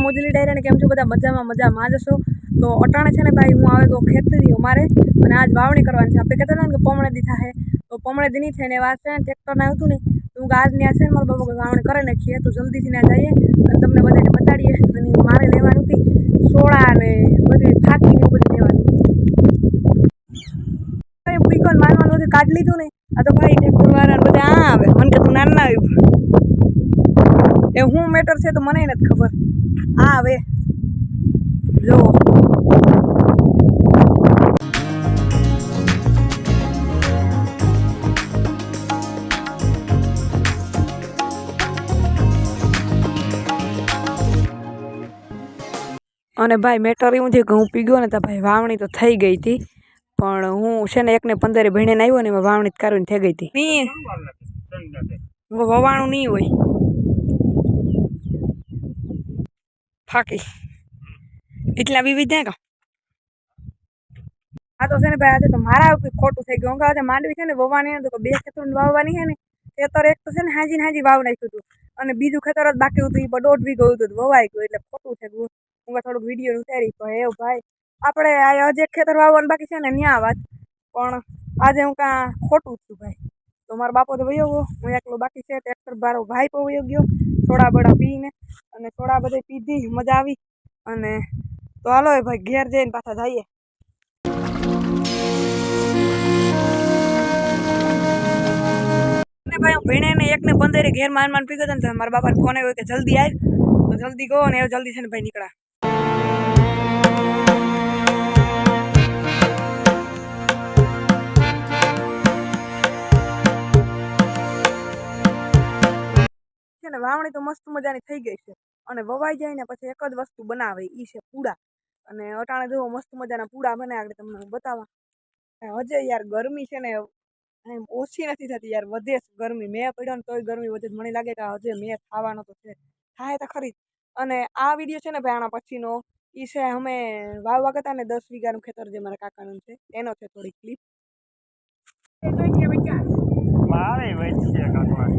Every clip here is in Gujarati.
મોજલી ડાયરાને કેમ છો બધા મજામાં જશો તો અટાણે છે ને ભાઈ હું આવે ગયો ખેતરી અમારે અને આજ વાવણી કરવાની છે આપણે કહેતા હતા ને કે પમણે દી થાય તો પમણે દી નહીં થાય ને વાત છે ને ટ્રેક્ટરને આવતું નહીં હું આજ ત્યાં છે ને મારા બાપા વાવણી કરી નાખીએ તો જલ્દીથી ત્યાં જઈએ અને તમને બધાને બતાડીએ અને મારે લેવાનું હતી સોળા ને બધી થાકી ને બધું લેવાનું પીકોન મારવાનું બધું કાઢી લીધું ને આ તો ભાઈ ટ્રેક્ટર વાળા બધા આ આવે મને કે તું નાના આવ્યું એ હું મેટર છે તો મને નથી ખબર આ હવે જો અને ભાઈ મેટર એવું છે કે હું પી ગયો ને તો ભાઈ વાવણી તો થઈ ગઈ હતી પણ હું છે ને 1:15 ભણીને આવ્યો ને એમાં વાવણી કરીને થઈ ગઈ હતી નહીં વવાણું નહીં હોય ફાકી એટલા વિવિધ હે કા આ તો છે ને ભાઈ આજે તો મારા ખોટું થઈ ગયું આજે માંડવી છે ને વવાણી ને તો 2 ખેતર વાવવાની છે ને ખેતર એક તો છે ને હાજી વાવ નાખ્યું હતું અને બીજું ખેતર જ બાકી હતું એ 1.5 વીઘો હતું વવાઈ ગયું એટલે ખોટું થઈ ગયું હું થોડુંક વિડીયો ઉતારી તો એ ભાઈ આપણે હજી એક ખેતર વાવવાનું બાકી છે ને ત્યાં વાત પણ આજે હું કાં ખોટું છું ભાઈ તો મારા બાપો તો વયો ગયો હું એકલો બાકી છે ટ્રેક્ટર બારો ભાઈ પણ વયો ગયો થોડા બડા પીને અને થોડા બધે પીધી મજા આવી અને તો હાલો ભાઈ ઘેર જઈને પાછા જઈએ ભાઈ હું ભીણે ને 1:15 ઘેર માન પી ગયો ને મારા બાપાને ફોન આવ્યો કે જલ્દી આવ તો જલ્દી ગયો ને એ જલ્દી છે ને ભાઈ નીકળ્યા વાવણી તો મસ્ત મજાની થઈ ગઈ છે અને વવાઈ જાય ને પછી એક જ વસ્તુ બનાવે એ છે પૂડા અને અટાણે જો મસ્ત મજાના પૂડા બને આગળ તમને બતાવવા હજે યાર ગરમી છે ને ઓછી નથી થતી યાર વધે ગરમી મેં પડ્યો ને તોય ગરમી વધે મને લાગે કે હજે મેં ખાવાનો તો છે થાય તો ખરી અને આ વિડીયો છે ને ભાઈ આના પછીનો એ છે અમે વાવવા કરતા ને 10 વીઘાનું ખેતર જે મારા કાકાનું છે એનો છે થોડી ક્લિપ મારે વચ્ચે કાકા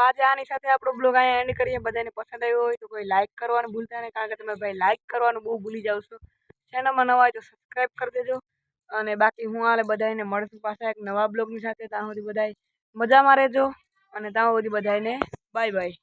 આજે આની સાથે આપણો બ્લોગ અહીંયા એન્ડ કરીએ. બધાને પસંદ આવ્યો હોય તો કોઈ લાઈક કરવાનું ભૂલતા નહીં, કારણ કે તમે ભાઈ લાઈક કરવાનું બહુ ભૂલી જાવ છો. ચેનલમાં નવા હોય તો સબસ્ક્રાઈબ કરી દેજો. અને બાકી હું આલે બધાને મળશું પાછા એક નવા બ્લોગની સાથે. ત્યાં સુધી બધાય મજામાં રહેજો અને ત્યાં સુધી બધાને બાય બાય.